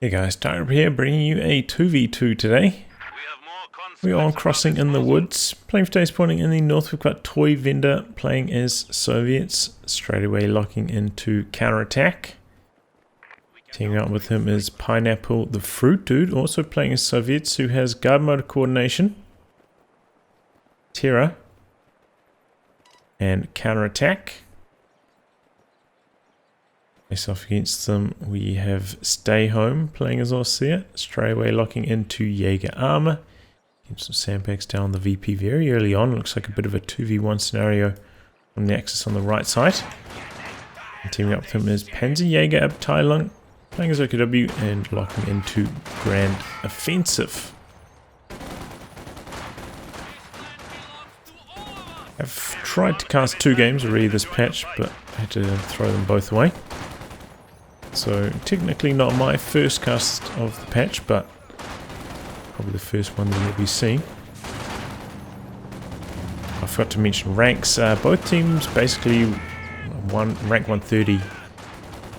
Hey guys, Tyler here, bringing you a 2v2 today. We are on Crossing in the Woods. Playing for today's pointing in the north, we've got Toyvendor playing as Soviets, straight away locking into counterattack. Teaming up with him is Pineapple the Fruit Dude, also playing as Soviets, who has guard motor coordination, terror, and counterattack. Face off against them, we have Stay Home playing as Ostheer, straight away locking into Jaeger Armour. Keep some sandbags down the VP very early on. Looks like a bit of a 2v1 scenario on the axis on the right side. And teaming up with him is Panzerjager-Abteilung playing as OKW and locking into Grand Offensive. I've tried to cast 2 games already this patch, but I had to throw them both away. So technically not my first cast of the patch, but probably the first one that you'll be seeing. I forgot to mention ranks. Both teams basically rank 130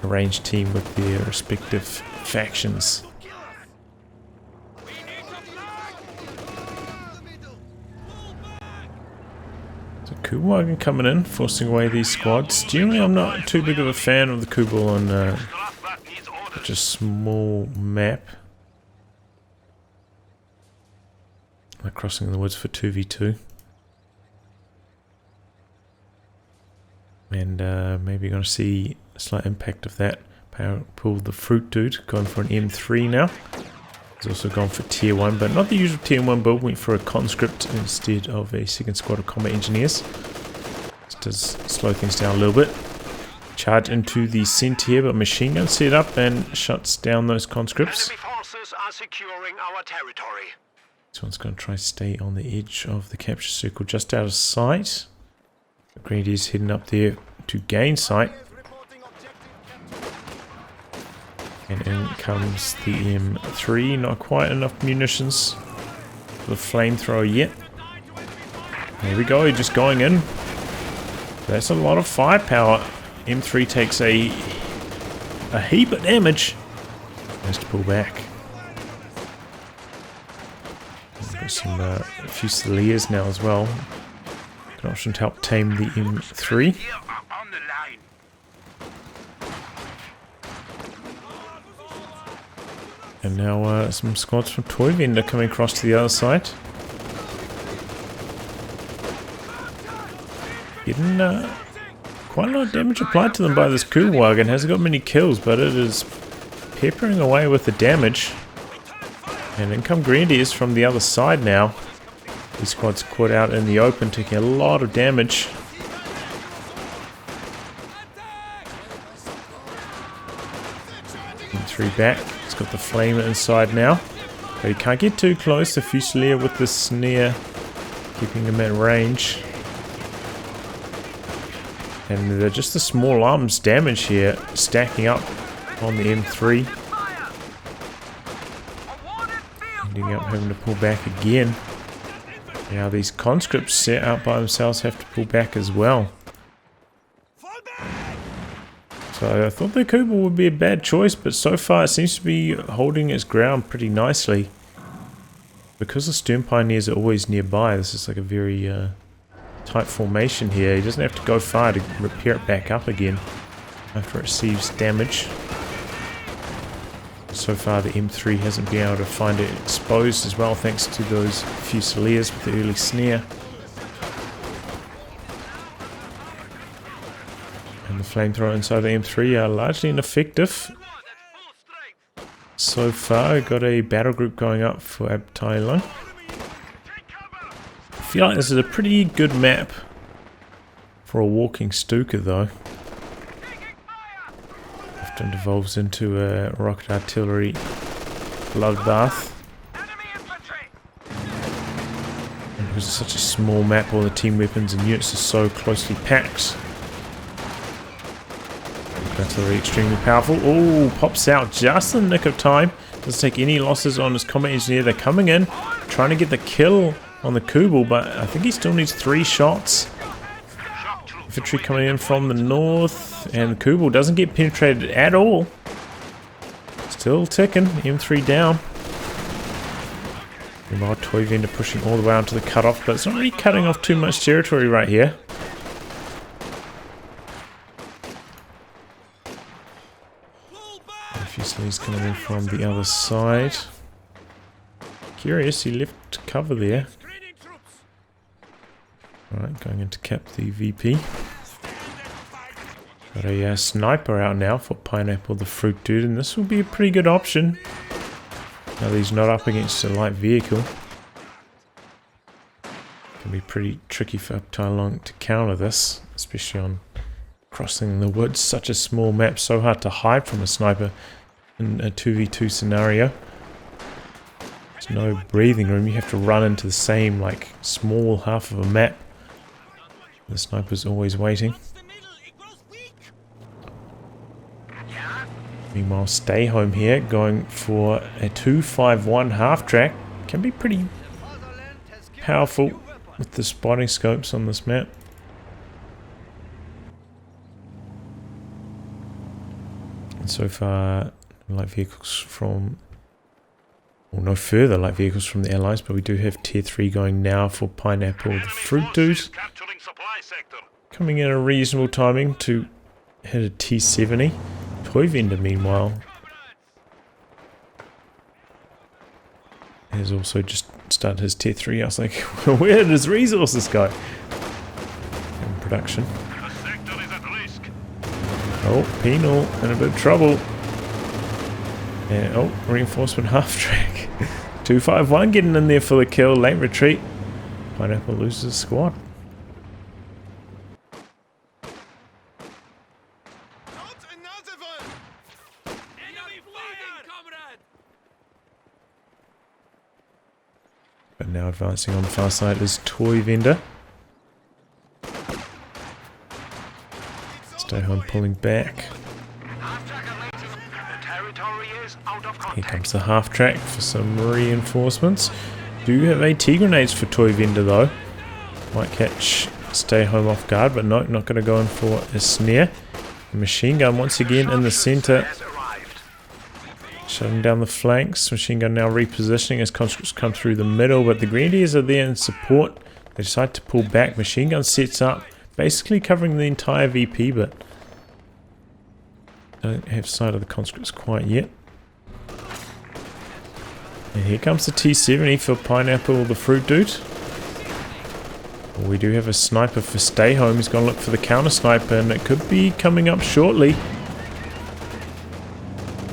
arranged team with their respective factions. So Kubelwagen coming in, forcing away these squads. Generally I'm not too big of a fan of the Kubel on such a small map. Like Crossing in the Woods for 2v2. And maybe you're going to see a slight impact of that. Pull the Fruit Dude, gone for an M3 now. He's also gone for tier 1, but not the usual tier 1 build, went for a conscript instead of a second squad of combat engineers. This does slow things down a little bit. Charge into the center here, but machine gun set up and shuts down those conscripts. Enemy forces are securing our territory. This one's going to try to stay on the edge of the capture circle, just out of sight. The Grenadier's heading up there to gain sight. And in comes the M3. Not quite enough munitions for the flamethrower yet. There we go, just going in. That's a lot of firepower. M3 takes a heap of damage. Has to pull back. Got some Fusiliers now as well. An option to help tame the M3. And now some squads from Toyvendor coming across to the other side. Getting quite a lot of damage applied to them by this Kubelwagen. Hasn't got many kills, but it is peppering away with the damage. And in come Grenadiers from the other side now. These squads caught out in the open, taking a lot of damage. M3 back. He's got the flamer inside now. But he can't get too close. The Fusilier with the snare, keeping him at range. And just the small arms damage here stacking up on the M3. Ending up having to pull back again. Now these conscripts set out by themselves have to pull back as well. So I thought the Kubel would be a bad choice, but so far it seems to be holding its ground pretty nicely. Because the Stern Pioneers are always nearby, this is like a very tight formation here. He doesn't have to go far to repair it back up again after it receives damage. So far the M3 hasn't been able to find it exposed as well, thanks to those Fusiliers with the early snare. And the flamethrower inside the M3 are largely ineffective. So far we've got a battle group going up for Abteilung. I feel like this is a pretty good map for a walking Stuka though. Often devolves into a rocket artillery bloodbath. And because it's such a small map, all the team weapons and units are so closely packed. Artillery extremely powerful. Oh, pops out just in the nick of time. Doesn't take any losses on his combat engineer. They're coming in, trying to get the kill on the Kubel, but I think he still needs 3 shots. Infantry coming in from the north, and Kubel doesn't get penetrated at all. It's Still ticking. M3 down. Meanwhile, Toyvendor pushing all the way onto the cutoff, but it's not really cutting off too much territory right here. Fusiliers coming in from the other side. Curious, he left cover there. Alright, going in to cap the VP. Got a sniper out now for Pineapple the Fruit Dude, and this will be a pretty good option. Now that he's not up against a light vehicle. Can be pretty tricky for Abteilung to counter this, especially on crossing the woods. Such a small map, so hard to hide from a sniper in a 2v2 scenario. There's no breathing room, you have to run into the same like small half of a map. The sniper's always waiting. Meanwhile, Stay Home here, going for a 251 half track. Can be pretty powerful with the spotting scopes on this map. And so far, light vehicles from... well, no further light vehicles from the Allies, but we do have Tier 3 going now for Pineapple the Fruit Dude. Coming in a reasonable timing to hit a T70. Toyvendor, meanwhile, has also just started his Tier 3. I was like, where did his resources go? In production. Oh, Penal in a bit of trouble. And, oh, reinforcement half track. 251 getting in there for the kill. Late retreat. Pineapple loses squad. But now advancing on the far side is Toyvendor. Stay Home pulling back. Here comes the half track for some reinforcements. Do have AT grenades for Toyvendor though. Might catch Stay Home off guard, but no, not going to go in for a snare. The machine gun once again in the center. Shutting down the flanks. Machine gun now repositioning as conscripts come through the middle, but the Grenadiers are there in support. They decide to pull back. Machine gun sets up, basically covering the entire VP, but don't have sight of the conscripts quite yet. And here comes the T70 for Pineapple the Fruit Dude. We do have a sniper for Stay Home. He's going to look for the counter sniper, and it could be coming up shortly.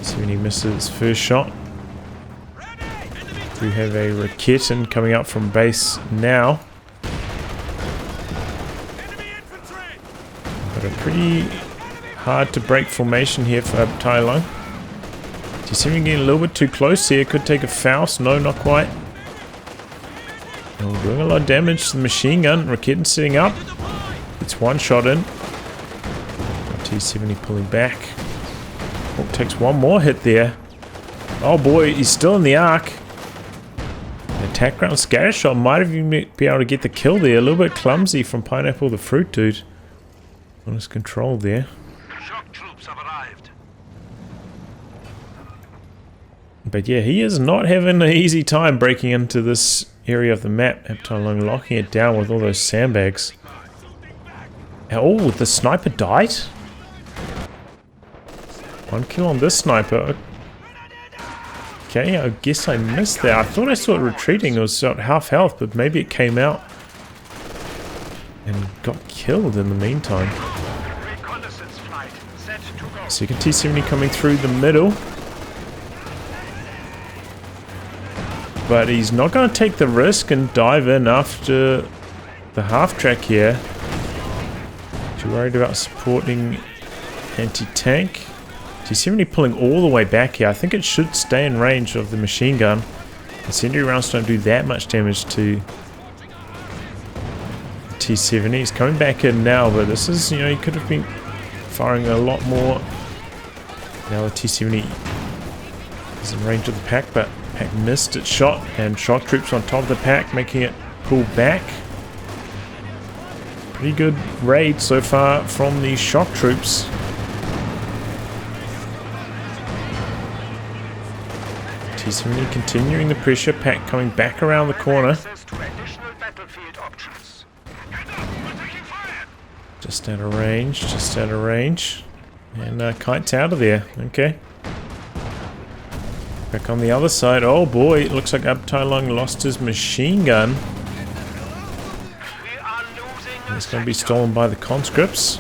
See when he misses first shot. We have a Raketin coming up from base now. But a pretty hard to break formation here for Abteilung. T7 getting a little bit too close here. Could take a Faust. No, not quite. And we're doing a lot of damage to the machine gun. Raketin sitting up. It's one shot in. T70 pulling back. Oh, takes one more hit there. Oh boy, he's still in the arc. The attack ground scatter shot might have even been able to get the kill there. A little bit clumsy from Pineapple the Fruit Dude. On his control there. Shock troops have arrived. But yeah, he is not having an easy time breaking into this area of the map. Abteilung locking it down with all those sandbags. Oh, the sniper died? One kill on this sniper. Okay, I guess I missed that. I thought I saw it retreating. It was at half health, but maybe it came out and got killed in the meantime. So you can T70 coming through the middle. But he's not going to take the risk and dive in after the half track here. Too worried about supporting anti-tank. T70 pulling all the way back here. I think it should stay in range of the machine gun. Incendiary rounds don't do that much damage to T70. He's coming back in now, but this is, you know, he could have been firing a lot more. Now the T70 is in range of the pack, but the pack missed its shot, and shock troops on top of the pack, making it pull back. Pretty good raid so far from the shock troops. T70 continuing the pressure. Pack coming back around the corner. Just out of range, just out of range. And Kite's out of there. Okay. Back on the other side. Oh boy, it looks like Abteilung lost his machine gun. And it's going to be stolen by the conscripts.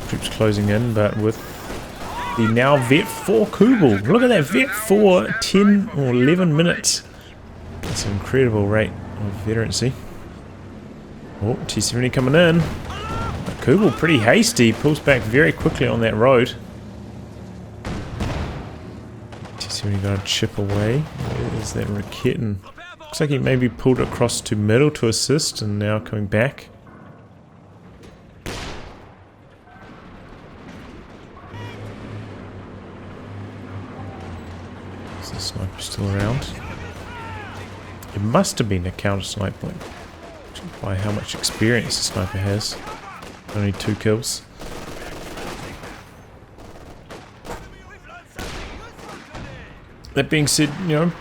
Troops closing in, but with the now Vet 4 Kubel. Look at that, Vet 4, 10 or 11 minutes. That's an incredible rate of veterancy. Oh, T70 coming in. But Kubel pretty hasty, pulls back very quickly on that road. T70 got to chip away. Where's that Raketten? Looks like he maybe pulled across to middle to assist and now coming back. Is the sniper still around? It must have been a counter sniper by how much experience the sniper has. Only 2 kills. That being said, you know,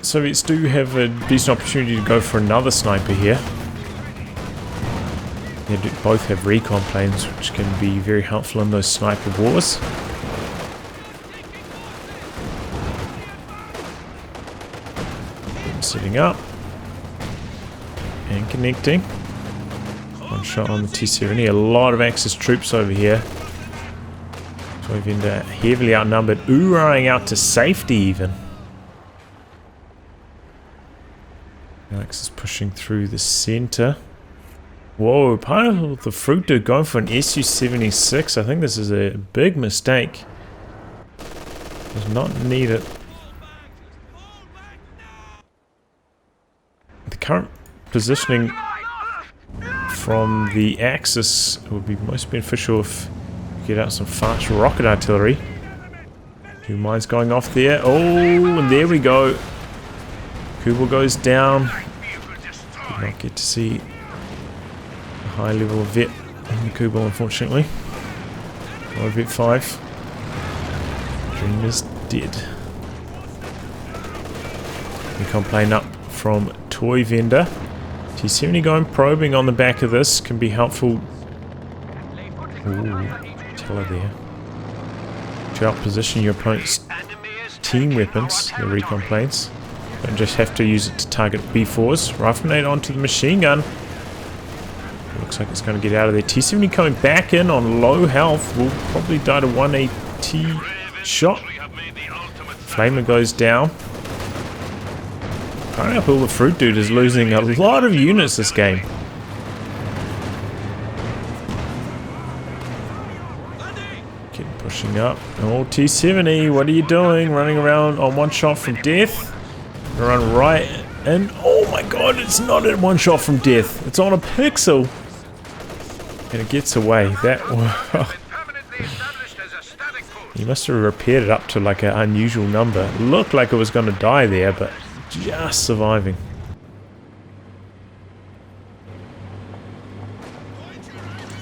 Soviets do have a decent opportunity to go for another sniper here. They do both have recon planes, which can be very helpful in those sniper wars. Setting up and connecting. One shot on the T70. A lot of Axis troops over here. Toyvendor heavily outnumbered, ooh-ahing out to safety even. Alex is pushing through the center. Whoa, part of the fruit dude going for an Su-76. I think this is a big mistake. Does not need it. The current positioning from the Axis would be most beneficial if get out some fast rocket artillery. 2 mines going off there. Oh, and there we go. Kubel goes down. Did not get to see a high level of vet in the Kubel, unfortunately. No vet 5. Dream is dead. Recon plane up from Toyvendor. T70 going probing on the back of this can be helpful. Ooh. There. To outposition your opponent's team weapons, the recon planes. Don't just have to use it to target B4s. Rifle grenade onto the machine gun. Looks like it's going to get out of there. T70 coming back in on low health. Will probably die to 1AT shot. Flamer goes down. Pineapple the Fruit Dude is losing a lot of units this game. Pushing up. Oh, T70, what are you doing? Running around on 1 shot from death. Run right and oh my god, it's not at 1 shot from death. It's on a pixel. And it gets away. That he must have repaired it up to like an unusual number. It looked like it was going to die there, but just surviving.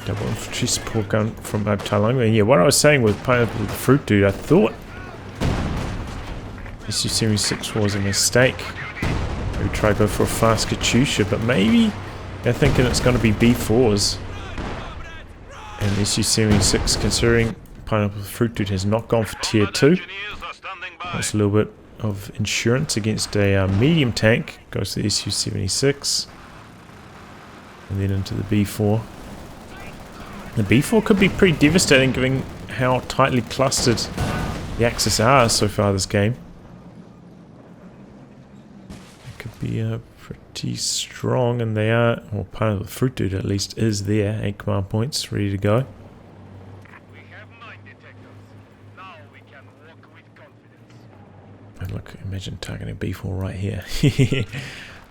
Double infantry support gun from Abteilung. And yeah, what I was saying with Pineapple the Fruit Dude, I thought Su-76 was a mistake. Maybe try to go for a fast Katyusha, but maybe they're thinking it's going to be B4s. And Su-76, considering Pineapple the Fruit Dude has not gone for tier 2. That's a little bit of insurance against a medium tank. Goes to the Su-76. And then into the B4. The B4 could be pretty devastating given how tightly clustered the Axis are so far this game. It could be pretty strong, and they are, well, part of the Fruit Dude at least is there. 8 command points ready to go. We have 9 detectors. Now we can walk with confidence. And look, imagine targeting B4 right here.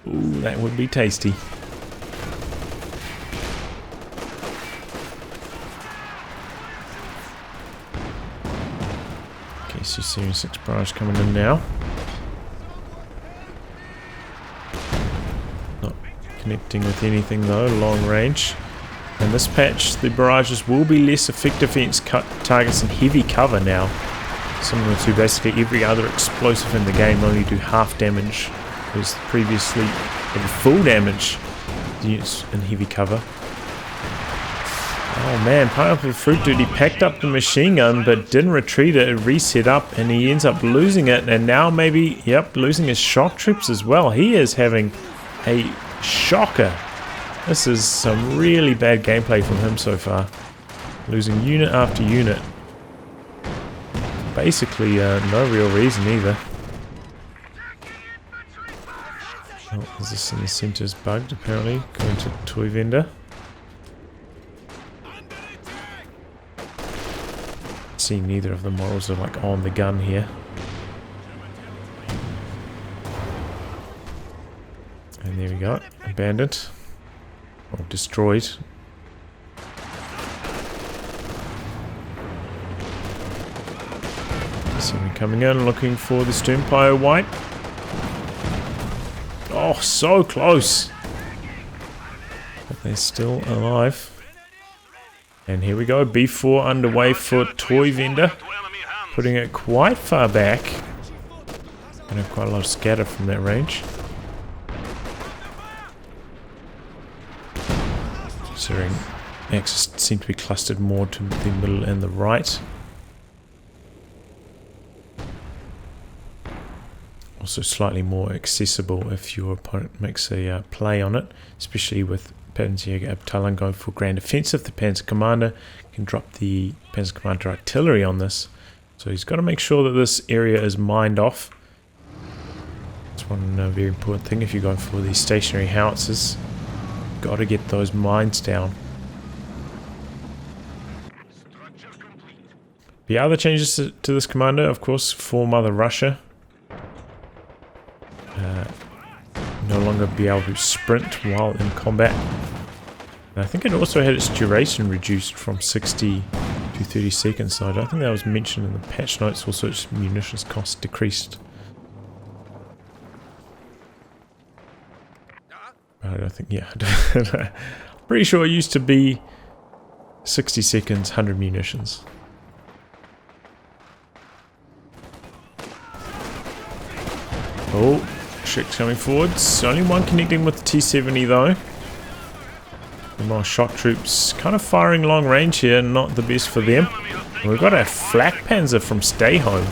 Ooh, that would be tasty. Su-76 barrage coming in now. Not connecting with anything though, long range. And this patch, the barrages will be less effective against targets in heavy cover now. Similar to basically every other explosive in the game, only do half damage, because previously they did full damage units in heavy cover. Oh man, Pineapple Fruit Dude, he packed up the machine gun but didn't retreat it, it reset up and he ends up losing it, and now maybe, yep, losing his shock troops as well. He is having a shocker. This is some really bad gameplay from him so far. Losing unit after unit. Basically, no real reason either. Oh, is this in the center is bugged apparently? Going to Toyvendor. See, neither of the models are like on the gun here. And there we go, abandoned. Or destroyed. Someone coming in looking for the Sternpire White. Oh, so close. But they're still alive. And here we go, B4 underway for Toyvendor. Putting it quite far back. And quite a lot of scatter from that range. Considering axes seem to be clustered more to the middle and the right. Also slightly more accessible if your opponent makes a play on it, especially with Panzerjager-Abteilung going for grand offensive. The Panzer Commander can drop the Panzer Commander artillery on this, so he's got to make sure that this area is mined off. That's one very important thing if you're going for these stationary howitzers. Got to get those mines down. The other changes to this commander, of course, for Mother Russia. No longer be able to sprint while in combat. And I think it also had its duration reduced from 60 to 30 seconds, so I don't think that was mentioned in the patch notes. Also, its munitions cost decreased. I don't think, yeah. Pretty sure it used to be 60 seconds, 100 munitions. Oh, Shrik's coming forwards. Only one connecting with the T-70 though. The more shock troops kind of firing long range here, not the best for them. And we've got a flak panzer from Stay Home.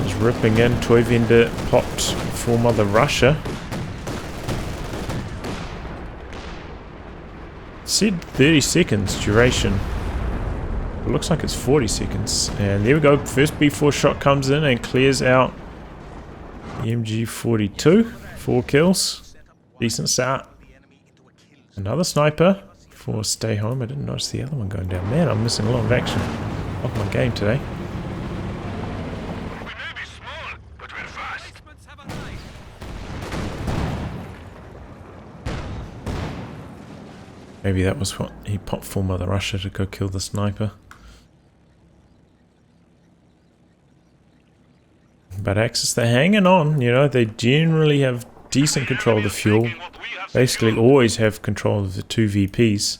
It's ripping in. Toyvendor popped for Mother Russia. It said 30 seconds duration. It looks like it's 40 seconds. And there we go. First B4 shot comes in and clears out the MG42. 4 kills. Decent start. Another sniper for Stay Home. I didn't notice the other one going down. Man, I'm missing a lot of action off my game today. We may be small, but we're fast. Maybe that was what he popped for Mother Russia to go kill the sniper. But Axis, they're hanging on, you know, they generally have decent control of the fuel. Basically always have control of the 2 VPs.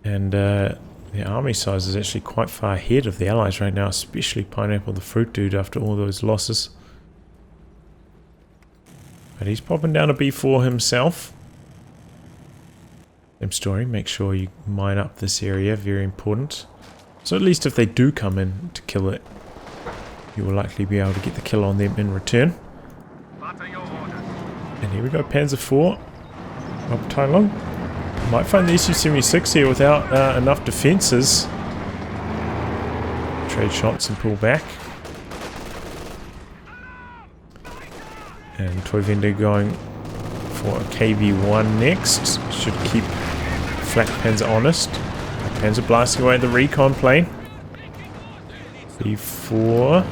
And the army size is actually quite far ahead of the Allies right now, especially Pineapple the Fruit Dude after all those losses. But he's popping down a B4 himself. Same story, make sure you mine up this area, very important. So at least if they do come in to kill it, you will likely be able to get the kill on them in return. And here we go, Panzer IV, Abteilung. Might find the Su-76 here without enough defences. Trade shots and pull back. And Toyvendor going for a KV-1 next. Should keep Flak Panzer honest. Panzer blasting away at the recon plane. B4.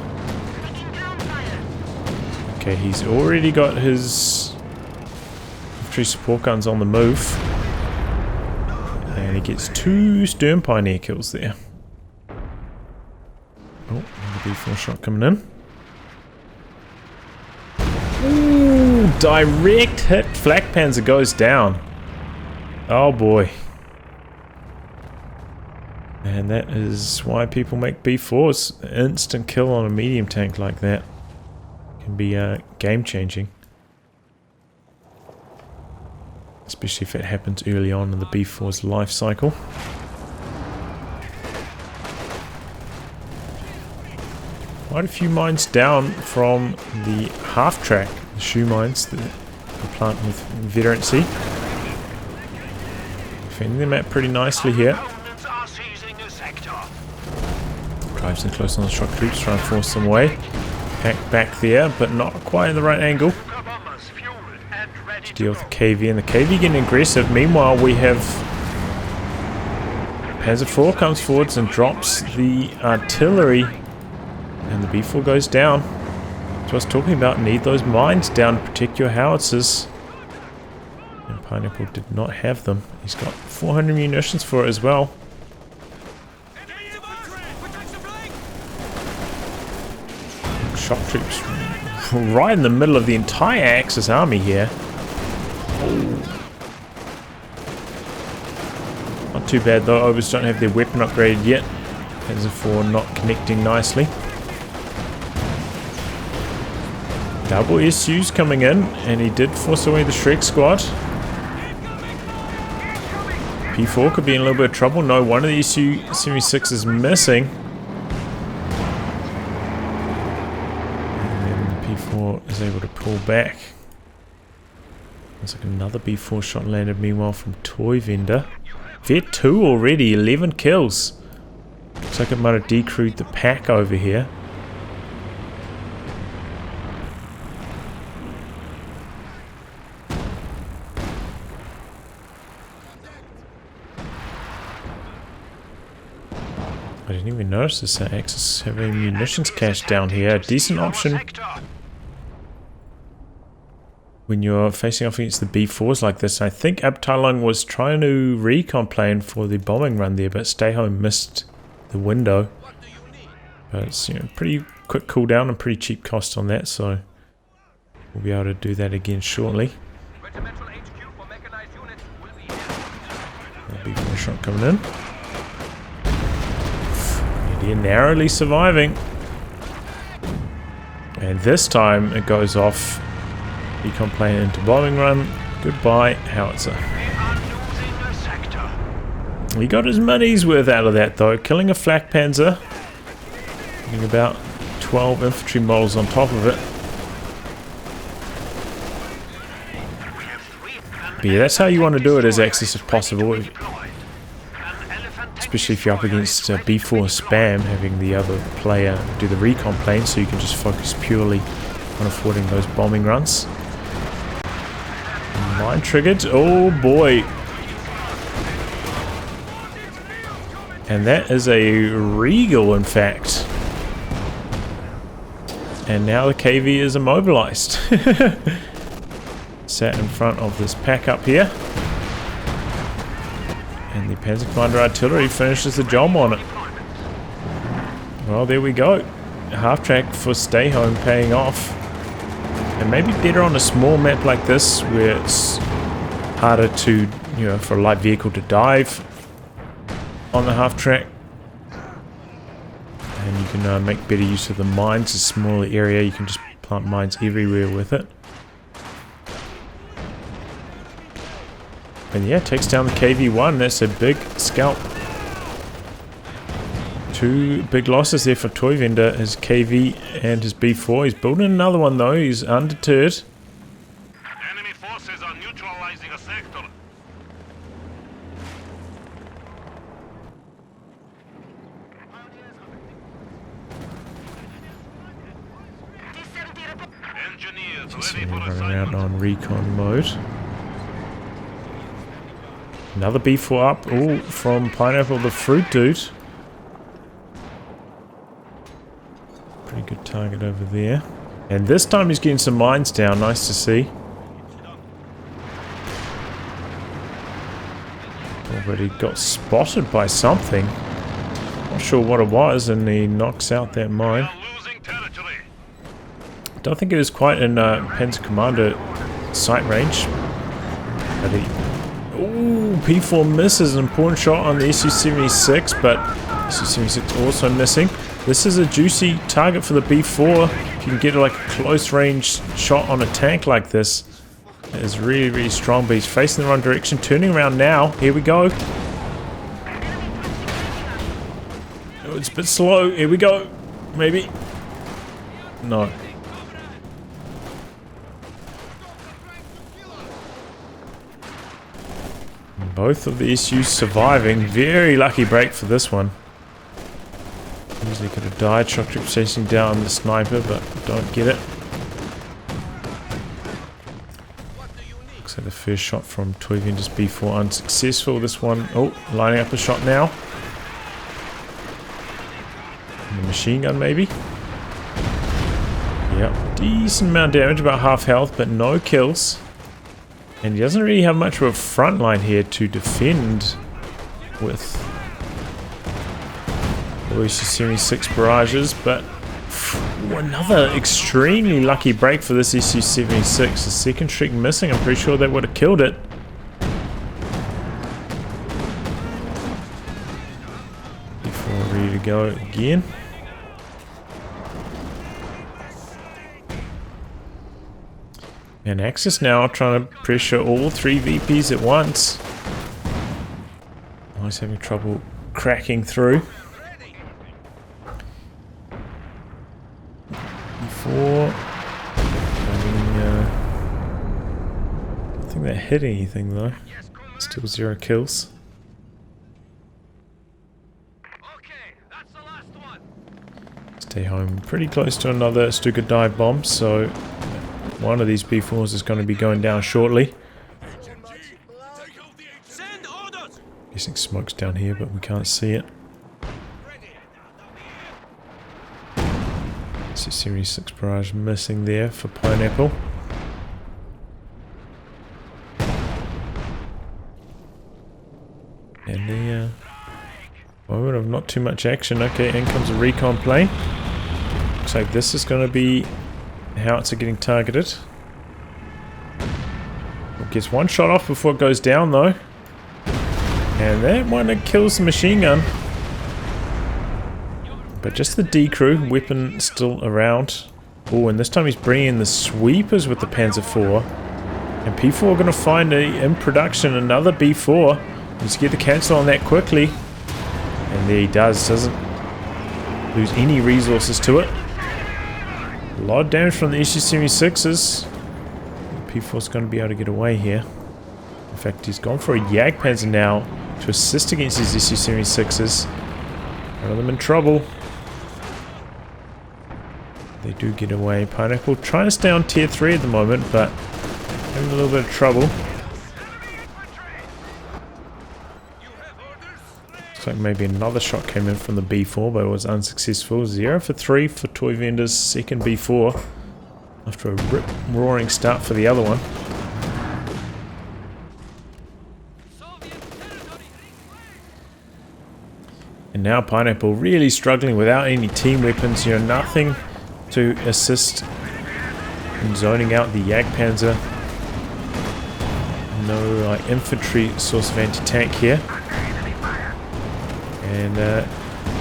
Okay, he's already got his infantry support guns on the move. And he gets 2 Stern Pioneer kills there. Oh, another B4 shot coming in. Ooh, direct hit. Flak Panzer goes down. Oh boy. And that is why people make B4s. Instant kill on a medium tank like that can be game changing. Especially if it happens early on in the B4's life cycle. Quite a few mines down from the half track, the shoe mines, the plant with veterancy. Defending the map pretty nicely here. Drives in close on the shock troops, trying to force them away. Pack back there, but not quite in the right angle. To deal with the KV, and the KV getting aggressive. Meanwhile, we have Panzer IV comes forwards and drops the artillery, and the B4 goes down. So I was talking about, need those mines down to protect your howitzers. And Pineapple did not have them. He's got 400 munitions for it as well. Shock troops right in the middle of the entire Axis army here. Not too bad though. Overs don't have their weapon upgraded yet. Panzer IV not connecting nicely. Double SUs coming in, and he did force away the Shrek squad. P4 could be in a little bit of trouble. No, one of the SU-76 is missing. P4 is able to pull back. There's like another B4 shot landed meanwhile from Toyvendor. Vet 2 already, 11 kills. Looks like it might have decrewed the pack over here. I didn't even notice this Axis having munitions cache down here. A decent option when you're facing off against the B4s like this. I think Abteilung was trying to recon plane for the bombing run there, but Stay Home missed the window. But it's, you know, pretty quick cooldown and pretty cheap cost on that, so we'll be able to do that again shortly. B4 shot coming in. You're narrowly surviving, and this time it goes off. Recon plane into bombing run. Goodbye, howitzer. He got his money's worth out of that though, killing a flak panzer, getting about 12 infantry models on top of it. But yeah, that's how you want to do it as Axis as possible. Especially if you're up against B4 spam, having the other player do the recon plane, so you can just focus purely on affording those bombing runs. Mine triggered. Oh boy. And that is a Regal, in fact. And now the KV is immobilized. Sat in front of this pack up here. And the Panzer Commander Artillery finishes the job on it. Well, there we go. Half track for Stay Home paying off. And maybe better on a small map like this, where it's harder to, you know, for a light vehicle to dive on the half track. And you can make better use of the mines. A smaller area, you can just plant mines everywhere with it. And yeah, takes down the KV-1. That's a big scalp. 2 big losses there for Toyvendor, his KV and his B4. He's building another one though. He's undeterred. Enemy forces are neutralizing a sector. Engineers ready for Running assignment. around on recon mode. Another B4 up. Oh, from Pineapple the Fruit Dude. Pretty good target over there. And this time he's getting some mines down. Nice to see. Already got spotted by something. Not sure what it was, and he knocks out that mine. Don't think it was quite in Panzer Commander sight range. But he... Ooh, P4 misses an important shot on the SU-76, but SU-76 also missing. This is a juicy target for the B4. If you can get like a close range shot on a tank like this, it is really, really strong. But he's facing the wrong direction, turning around now. Here we go. Oh, it's a bit slow. Here we go. Maybe. No. Both of the issues surviving. Very lucky break for this one. Usually could have died. Shock troops chasing down the sniper, but don't get it. Looks like the first shot from Toyvendor's B4 unsuccessful. This one, oh, lining up a shot now. And the machine gun maybe. Yep, decent amount of damage, about half health, but no kills. And he doesn't really have much of a front line here to defend with the SU-76 barrages, but another extremely lucky break for this SU-76. The second streak missing, I'm pretty sure that would have killed it. Before ready to go again. And Axis now trying to pressure all three VPs at once. Always having trouble cracking through. Before, I don't think that hit anything though. Still 0 kills. Stay home pretty close to another Stuka dive bomb, so one of these B4s is going to be going down shortly. Guessing smoke's down here, but we can't see it. It's a Series 6 barrage missing there for Pineapple. And the moment of not too much action. Okay, in comes a recon plane. Looks like this is going to be how it's getting targeted. It gets one shot off before it goes down though. And that one kills the machine gun. But just the D crew, weapon still around. Oh, and this time he's bringing in the sweepers with the Panzer IV. And P4 are going to find in production another B4. Needs to get the cancel on that quickly. And there he does. Doesn't lose any resources to it. A lot of damage from the SU-76s. P4's going to be able to get away here. In fact, he's gone for a Jagdpanzer now to assist against his SU-76s. One of them in trouble. They do get away. Pineapple trying to stay on tier 3 at the moment, but having a little bit of trouble. Looks like maybe another shot came in from the B4, but it was unsuccessful. 0 for 3 for Toyvendor's second B4. After a rip-roaring start for the other one. And now Pineapple really struggling without any team weapons. You know, nothing to assist in zoning out the Jagdpanzer. No infantry source of anti-tank here. And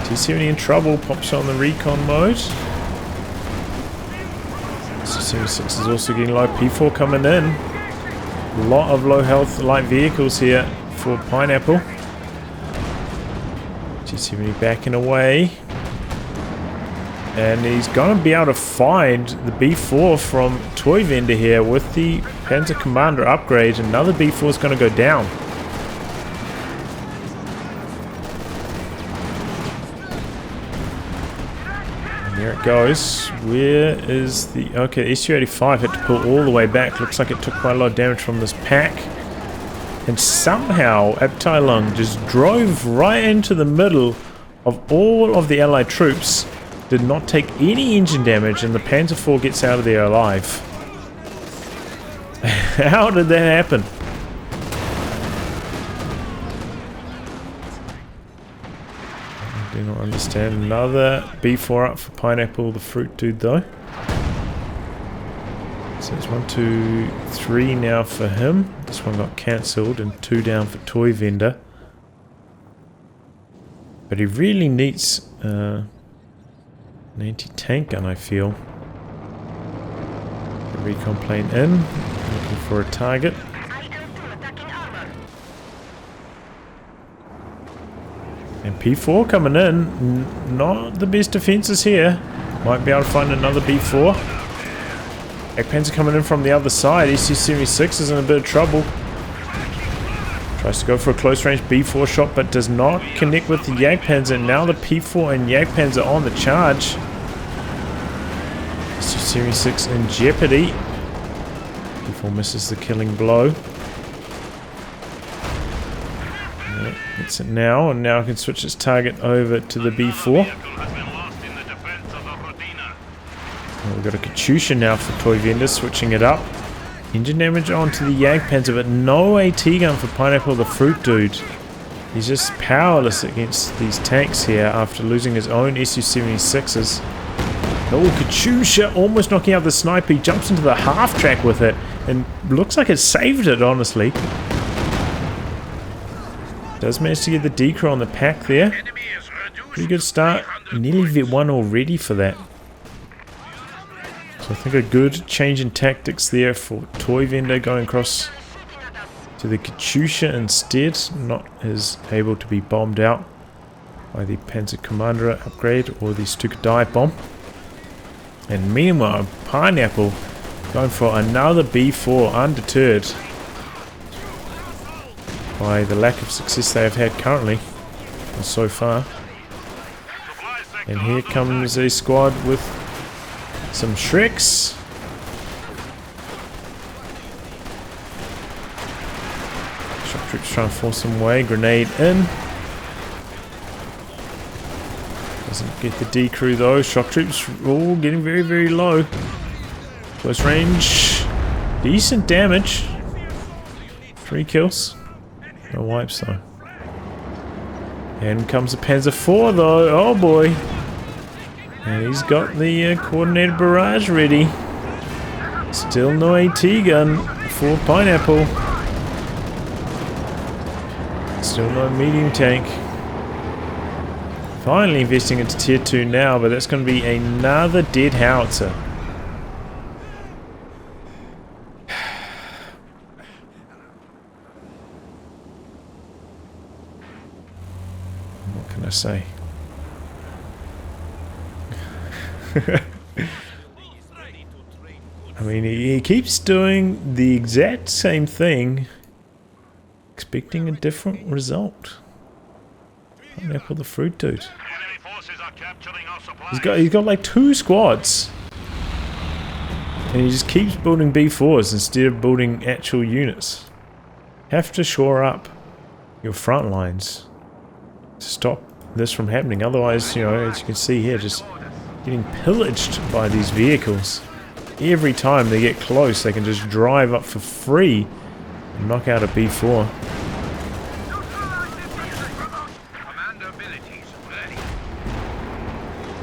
T-70 in trouble, pops on the recon mode. T-76 is also getting low. P4 coming in. A lot of low health light vehicles here for Pineapple. T-70 backing away. And he's going to be able to find the B4 from Toyvendor here with the Panzer Commander upgrade. Another B4 is going to go down. And there it goes. Where is the... Okay, the SU-85 had to pull all the way back. Looks like it took quite a lot of damage from this pack. And somehow Abteilung just drove right into the middle of all of the Allied troops. Did not take any engine damage, and the Panzer IV gets out of there alive. How did that happen? I do not understand. Another B4 up for Pineapple, the fruit dude, though. So it's 1, 2, 3 now for him. This one got cancelled, and 2 down for Toyvendor. But he really needs an anti-tank gun, I feel. The recon plane in, looking for a target. And P4 coming in, not the best defenses here. Might be able to find another B4. Panzer coming in from the other side. EC-76 is in a bit of trouble. Tries to go for a close range B4 shot, but does not connect with the Jagdpanzer. Now the P4 and Jagdpanzer on the charge. EC-76 in jeopardy. P4 misses the killing blow. Hits it now, and now I can switch its target over to the B4. Oh, we've got a Katyusha now for Toyvendor, switching it up. Engine damage onto the Jagdpanzer, but no AT gun for Pineapple the Fruit Dude. He's just powerless against these tanks here after losing his own Su-76s. Oh, Katyusha almost knocking out the sniper. He jumps into the half track with it, and looks like it saved it, honestly. Does manage to get the decro on the pack there. Pretty good start. Nearly V1 already for that. So I think a good change in tactics there for Toyvendor, going across to the Katyusha instead. Not as able to be bombed out by the Panzer Commander upgrade or the Stukadai bomb. And meanwhile, Pineapple going for another B4, undeterred by the lack of success they have had currently, or so far. And here comes a squad with some Shreks. Shock troops trying to force them away. Grenade in. Doesn't get the decrew though. Shock troops all getting very, very low. Close range. Decent damage. 3 kills. No wipes though. And comes the Panzer IV though. Oh boy. And he's got the coordinated barrage ready. Still no AT gun for Pineapple. Still no medium tank. Finally investing into tier 2 now, but that's going to be another dead howitzer. What can I say? I mean, he keeps doing the exact same thing, expecting a different result. Pineapple the Fruit Dude. He's got like 2 squads, and he just keeps building B4s instead of building actual units. Have to shore up your front lines to stop this from happening. Otherwise, you know, as you can see here, just getting pillaged by these vehicles. Every time they get close, they can just drive up for free and knock out a B4.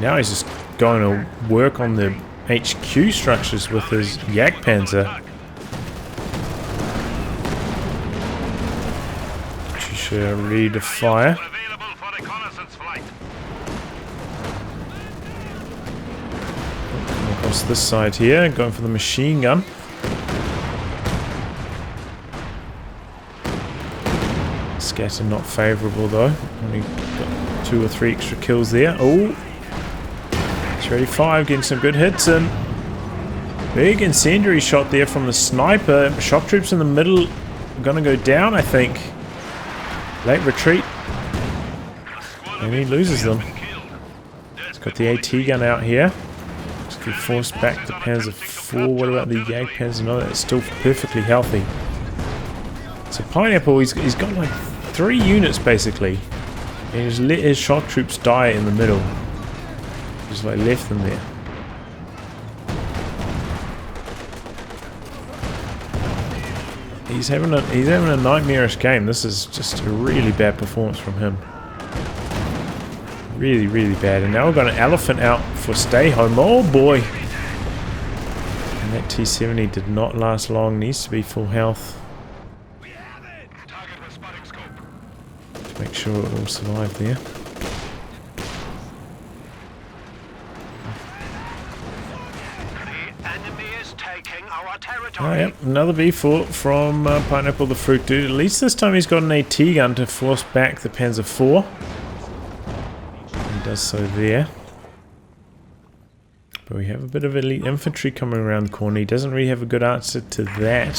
Now he's just going to work on the HQ structures with his Jagdpanzer. Katyusha ready to fire. Across this side here, going for the machine gun. Scatter not favourable though. Only got 2 or 3 extra kills there. Oh! 35 getting some good hits in. Big incendiary shot there from the sniper. Shock troops in the middle are gonna go down, I think. Late retreat. And he loses them. He's got the AT gun out here. Just get forced back to Panzer IV. What about the Jagdpanzer? No, that's still perfectly healthy. So Pineapple, he's got like 3 units basically. And he's let his shock troops die in the middle. Just like left them there. He's having a nightmarish game. This is just a really bad performance from him. Really, really bad. And now we've got an elephant out for stay home. Oh boy! And that T-70 did not last long. Needs to be full health. To make sure it will survive there. is taking our Oh, territory. yep, another V4 from Pineapple the Fruit Dude. At least this time he's got an AT gun to force back the Panzer IV. He does so there. But we have a bit of elite infantry coming around the corner. He doesn't really have a good answer to that.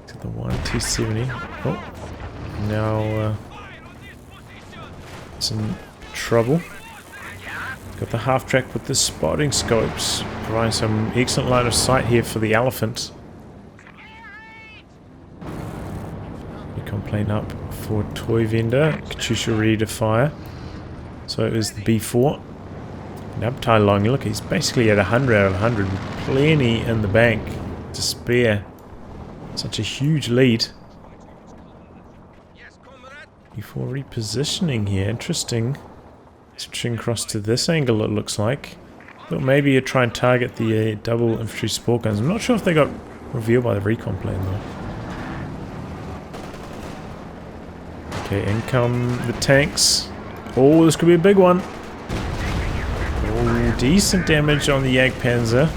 To the 1T70. Oh, now it's in trouble. Got the half track with the spotting scopes, providing some excellent line of sight here for the elephant. Recon plane up for Toyvendor. Katyusha ready to fire. So it is the B4. Abteilung, look, he's basically at 100 out of 100, with plenty in the bank to spare. Such a huge lead. Before repositioning here, interesting. Switching across to this angle, it looks like. Thought maybe you'd try and target the double infantry support guns. I'm not sure if they got revealed by the recon plane though. Okay, in come the tanks. Oh, this could be a big one. Oh, decent damage on the Jagdpanzer.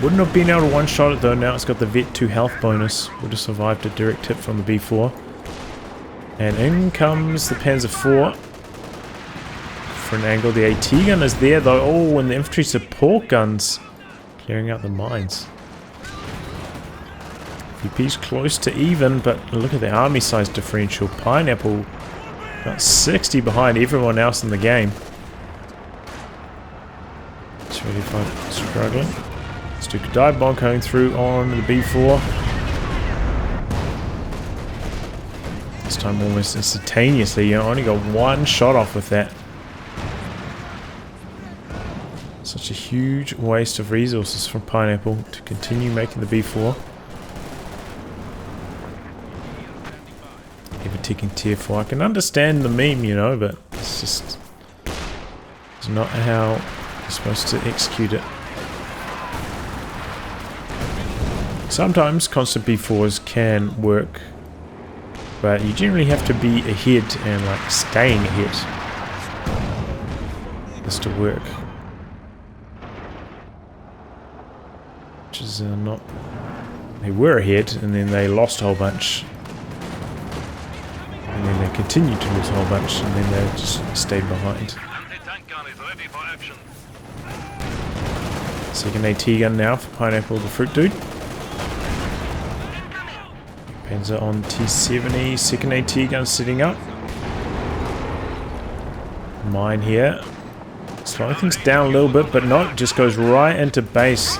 Wouldn't have been able to one-shot it though. Now it's got the Vet 2 health bonus. Would have survived a direct hit from the B4. And in comes the Panzer IV. For an angle, the AT gun is there though. Oh, and the infantry support guns clearing out the mines. VP's close to even, but look at the army size differential. Pineapple about 60 behind everyone else in the game. 25 struggling. Stuka dive bomb coming through on the B4. This time almost instantaneously. You only got one shot off with that. Such a huge waste of resources from Pineapple to continue making the B4. Even taking tier 4. I can understand the meme, you know, but it's just... it's not how you're supposed to execute it. Sometimes constant B4s can work, but you generally have to be ahead and like staying ahead just to work. Which is not... they were ahead and then they lost a whole bunch. And then they continued to lose a whole bunch and then they just stayed behind. Anti-tank gun is ready for action. Second AT gun now for Pineapple the Fruit Dude. Panzer on T70, second AT gun sitting up. Mine here. Slowing things down a little bit, but not, just goes right into base.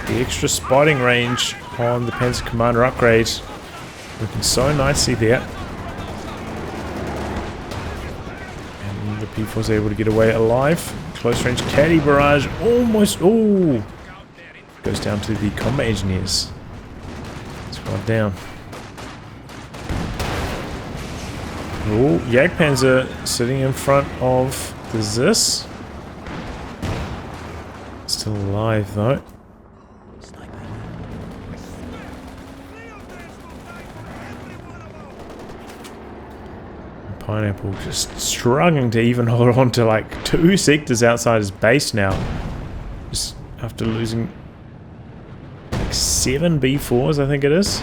The extra spotting range on the Panzer Commander upgrade. Looking so nicely there. And the P4's able to get away alive. Close range caddy barrage, almost, oh! Goes down to the combat engineers. Squad down. Oh, Jagdpanzer sitting in front of the Zis. Still alive though. Pineapple just struggling to even hold on to like 2 sectors outside his base now. Just after losing like 7 B4s, I think it is.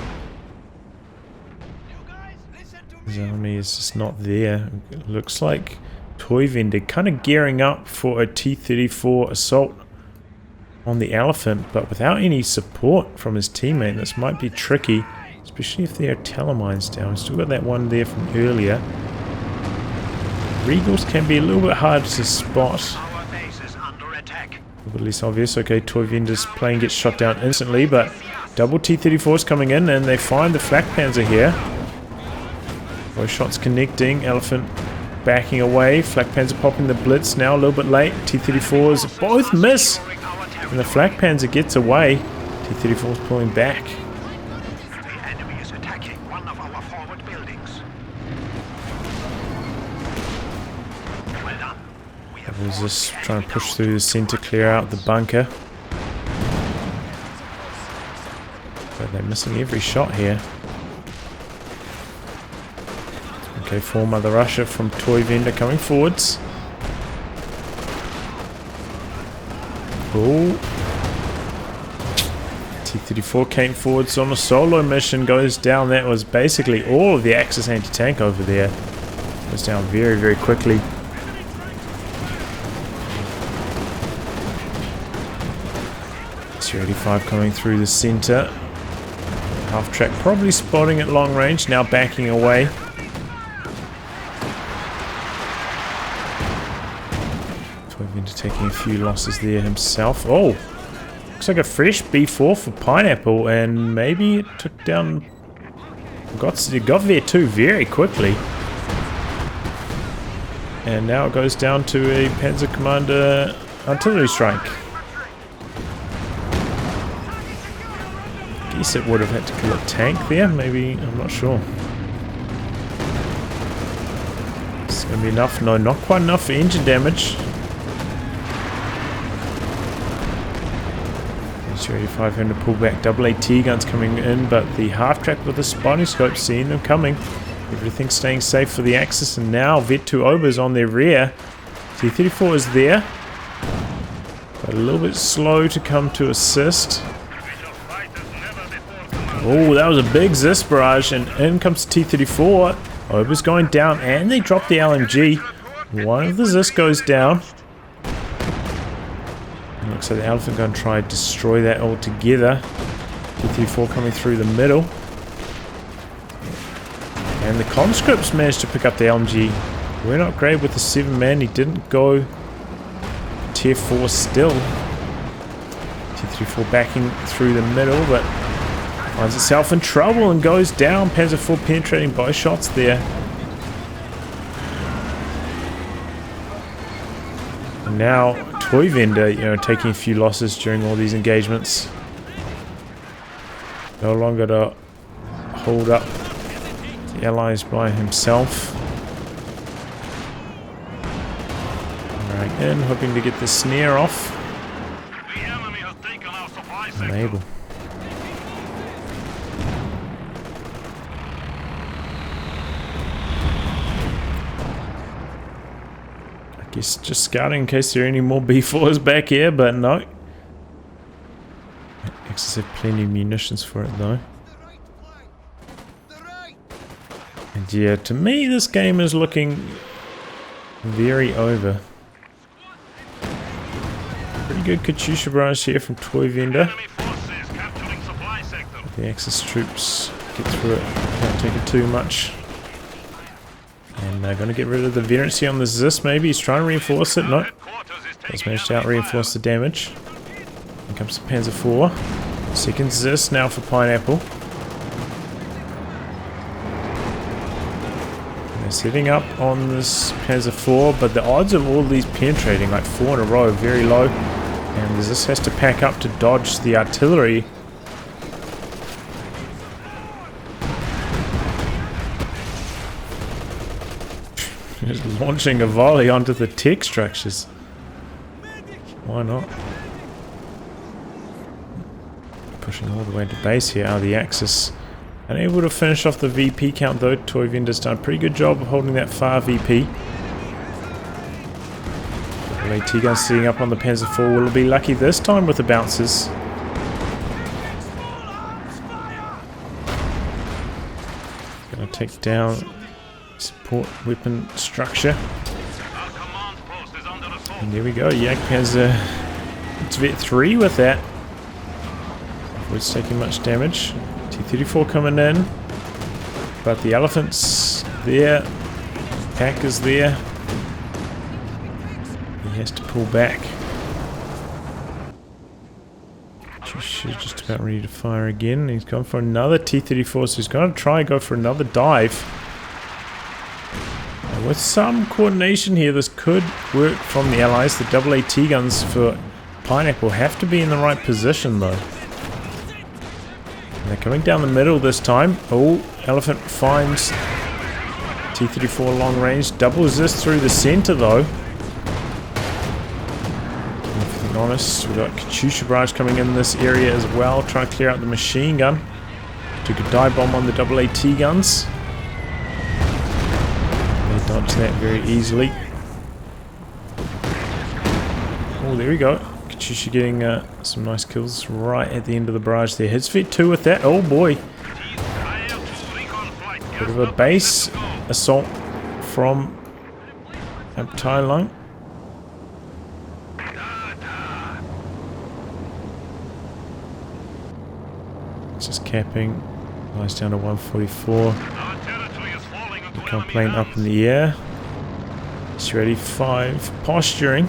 His army is just not there. It looks like Toyvendor kind of gearing up for a T-34 assault on the elephant, but without any support from his teammate. This might be tricky, especially if there are telemines down. We've still got that one there from earlier. Regals can be a little bit hard to spot. Our base is under attack. A little less obvious. Okay, Toyvendor's plane gets shot down instantly, but double T-34's coming in and they find the flak panzer here. Both shots connecting. Elephant backing away. Flak panzer popping the blitz now a little bit late. T-34s both miss. And the flak panzer gets away. T-34's pulling back. The enemy is attacking one of our forward buildings. Well done. We have Was just trying to push through the center, clear out the bunker. But they're missing every shot here. Okay, for Mother Russia from Toyvendor coming forwards. Oh. T-34 came forwards on a solo mission, goes down. That was basically all of the Axis anti-tank over there. Goes down very, very quickly. T-85 coming through the center. Half track probably spotting at long range, now backing away. Toyvendor taking a few losses there himself. Oh! Looks like a fresh B4 for Pineapple, and maybe it took down... Got there too very quickly. And now it goes down to a Panzer Commander artillery strike. Guess it would have had to kill a tank there, maybe, I'm not sure. It's going to be enough, no, not quite enough for engine damage. T-85 having to pull back, double AT guns coming in, but the half-track with the spotting scope seeing them coming. Everything's staying safe for the Axis, and now Vet2 Ober's on their rear. T-34 is there, but a little bit slow to come to assist. Oh, that was a big Zis barrage, and in comes T-34. Ober's going down, and they drop the LMG. One of the Zis goes down. It looks like the Elephant going to try and destroy that altogether. T-34 coming through the middle. And the conscripts managed to pick up the LMG. We're not great with the 7-man. He didn't go tier 4 still. T-34 backing through the middle, but finds itself in trouble and goes down. Panzer IV penetrating both shots there. And now Toyvendor, taking a few losses during all these engagements. No longer to hold up the Allies by himself. Right in, hoping to get the snare off. Unable. I guess just scouting in case there are any more B4s back here, but no. Axis have plenty of munitions for it though. And yeah, to me this game is looking very over. Pretty good Katyusha barrage here from Toyvendor. The Axis troops get through it, can't take it too much. And they're going to get rid of the veterancy on the Zis maybe. He's trying to reinforce it. No. He's managed to out-reinforce the damage. Here comes the Panzer IV. Second Zis now for Pineapple. And they're setting up on this Panzer IV, but the odds of all these penetrating, like 4 in a row, are very low. And the Zis has to pack up to dodge the artillery. Just launching a volley onto the tech structures. Why not? Pushing all the way to base here are the Axis. Unable to finish off the VP count though. Toyvendor's done a pretty good job of holding that far VP. AT guns sitting up on the Panzer IV. Will be lucky this time with the bouncers. Gonna take down support weapon structure. And there we go. Jagdpanzer. It's Vet 3 with that. It's taking much damage. T-34 coming in. But the Elephant's there. Pack is there. He has to pull back. She's just about ready to fire again. He's gone for another T-34, so he's going to try and go for another dive. And with some coordination here, this could work from the Allies. The double AT guns for Pineapple have to be in the right position though. And they're coming down the middle this time. Oh, Elephant finds T-34 long range. Doubles this through the center though. Honest, we've got Katyusha barrage coming in this area as well, trying to clear out the machine gun. Took a dive bomb on the double AT guns. They dodged that very easily. Oh, there we go. Katusha getting some nice kills right at the end of the barrage there. Hits Vet 2 with that. Oh boy. Bit of a base assault from Abteilung. Just capping. Lies down to 144. Become plane up in the air. It's ready. 5. Posturing.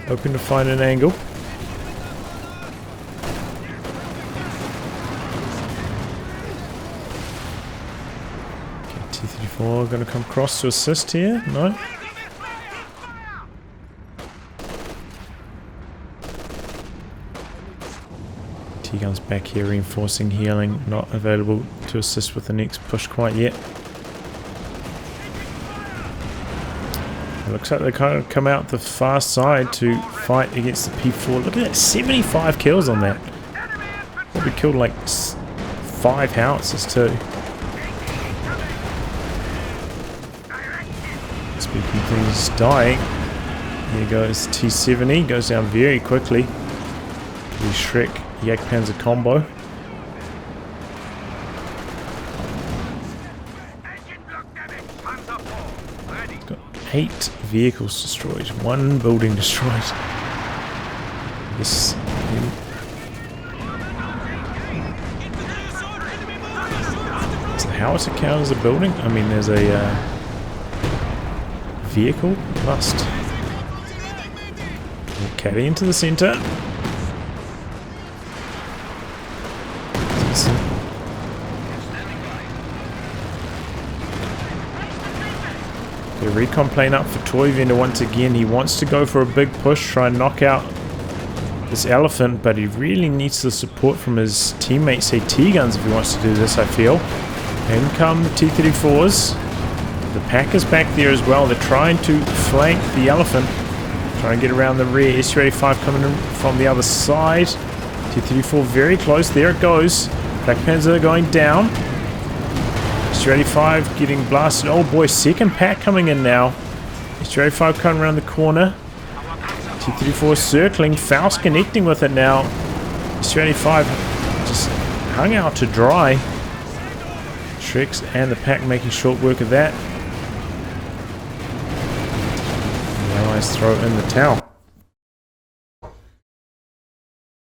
Hoping to find an angle. Okay, T-34 going to come across to assist here. No. T-guns back here, reinforcing, healing. Not available to assist with the next push quite yet. It looks like they kind of come out the far side to fight against the P4. Look at that, 75 kills on that. Probably killed like 5 howitzers too. Speaking of things dying, here goes T70, goes down very quickly. The Shrek Jagdpanzer combo. Got 8 vehicles destroyed, 1 building destroyed. This is the howitzer count as a building? I mean, there's a vehicle must. Caddy into the center. The recon plane up for Toyvendor once again. He wants to go for a big push, try and knock out this elephant, but he really needs the support from his teammates, say T-guns, if he wants to do this, I feel. In come the T-34s. The pack is back there as well. They're trying to flank the elephant. Trying to get around the rear. SU-85 coming in from the other side. T-34 very close. There it goes. Black Panzer going down. SU-85 getting blasted. Oh boy, second pack coming in now. SU-85 coming around the corner. T-34 circling. Faust connecting with it now. SU-85 just hung out to dry. Shreks and the pack making short work of that. The Allies throw in the towel.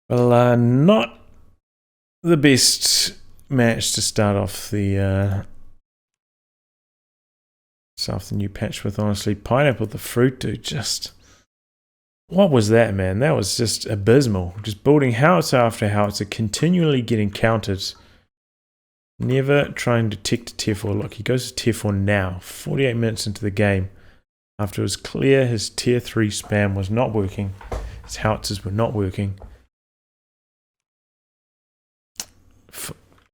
Well, not the best match to start off the new patch with, honestly. Pineapple the fruit, dude, just... What was that, man? That was just abysmal. Just building howitzer after howitzer, continually getting countered. Never trying to detect a tier 4. Look, he goes to tier 4 now, 48 minutes into the game. After it was clear his tier 3 spam was not working. His howitzers were not working.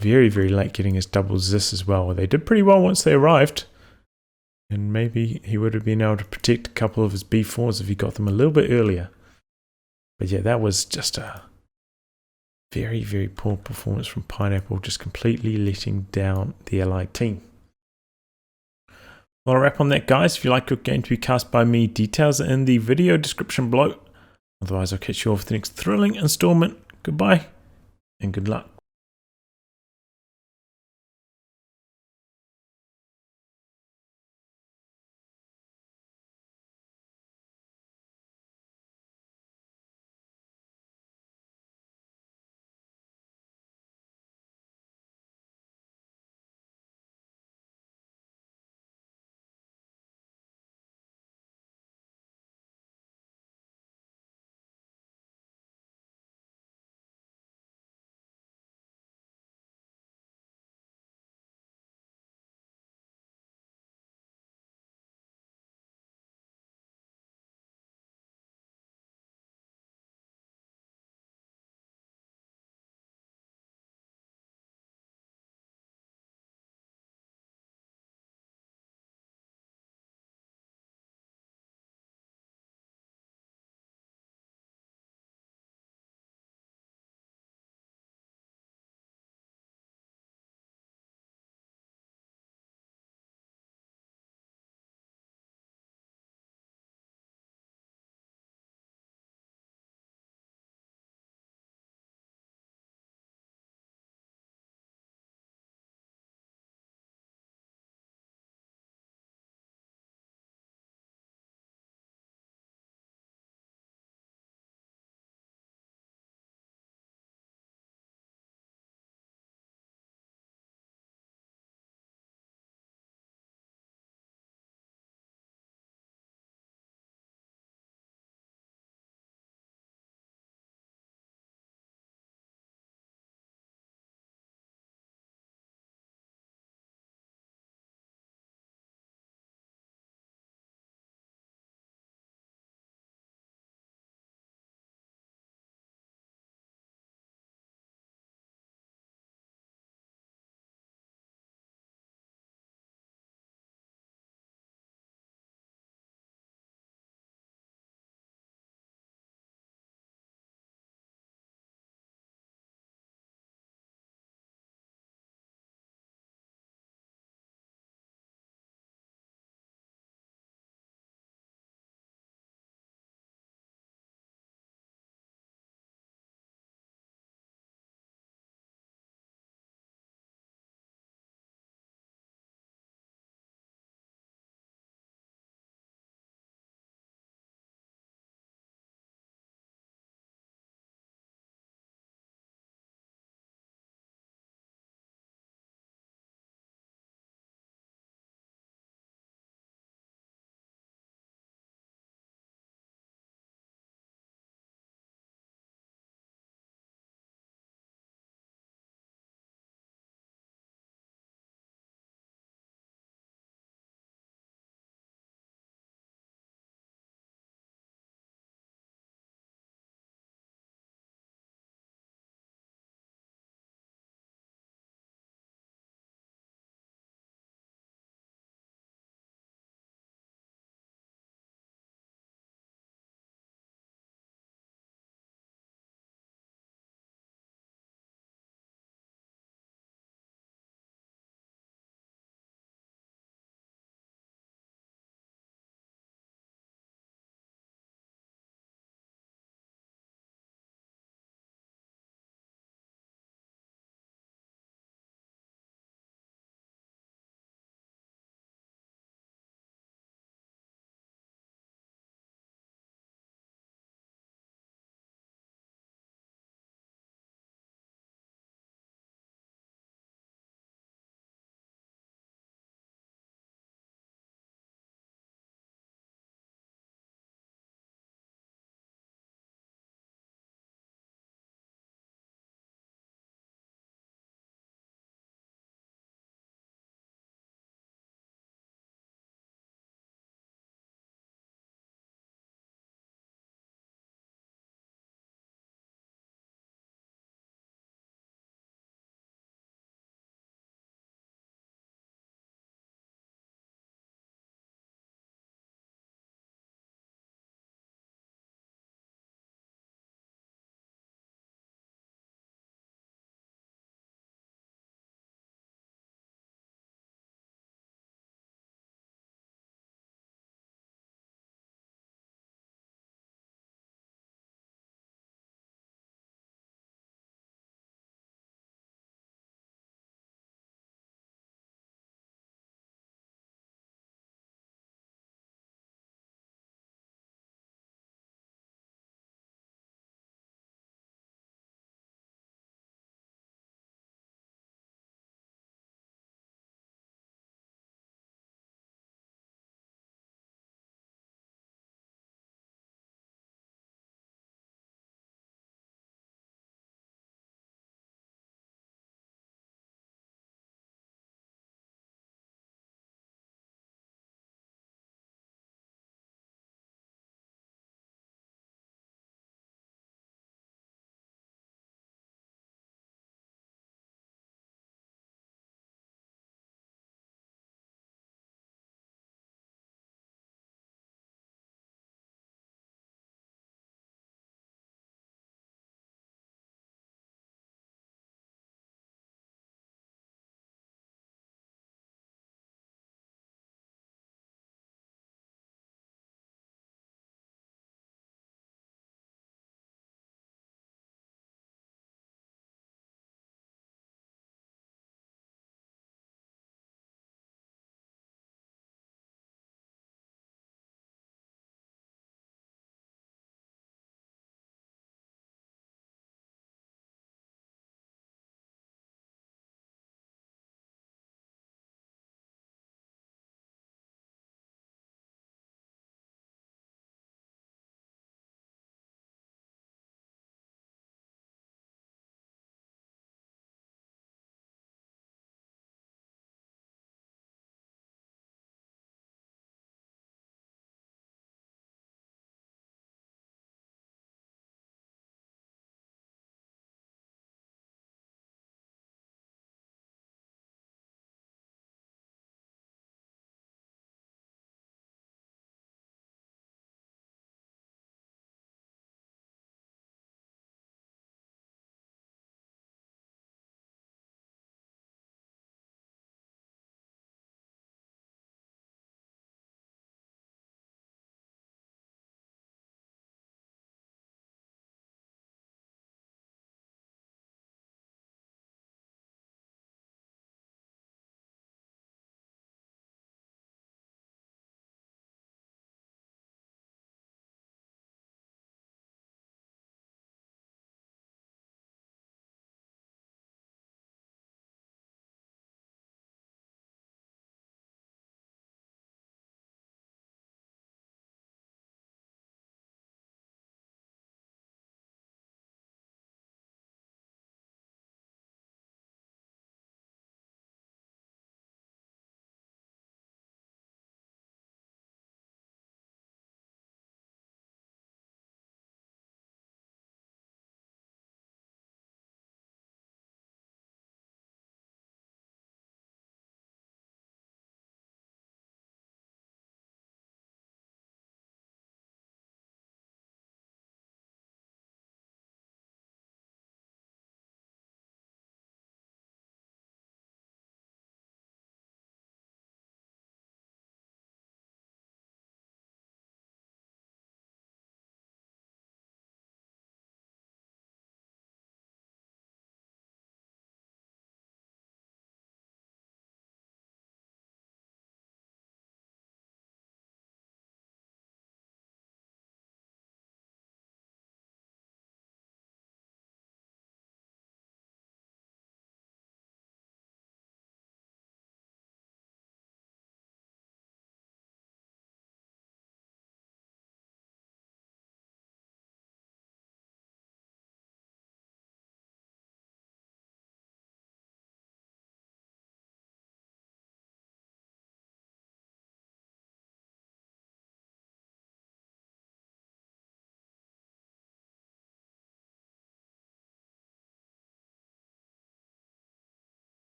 Very, very late getting his double Zis as well. They did pretty well once they arrived. And maybe he would have been able to protect a couple of his B4s if he got them a little bit earlier. But yeah, that was just a very, very poor performance from Pineapple, just completely letting down the Allied team. Well, I'll wrap on that, guys. If you like your game to be cast by me, details are in the video description below. Otherwise, I'll catch you all for the next thrilling installment. Goodbye, and good luck.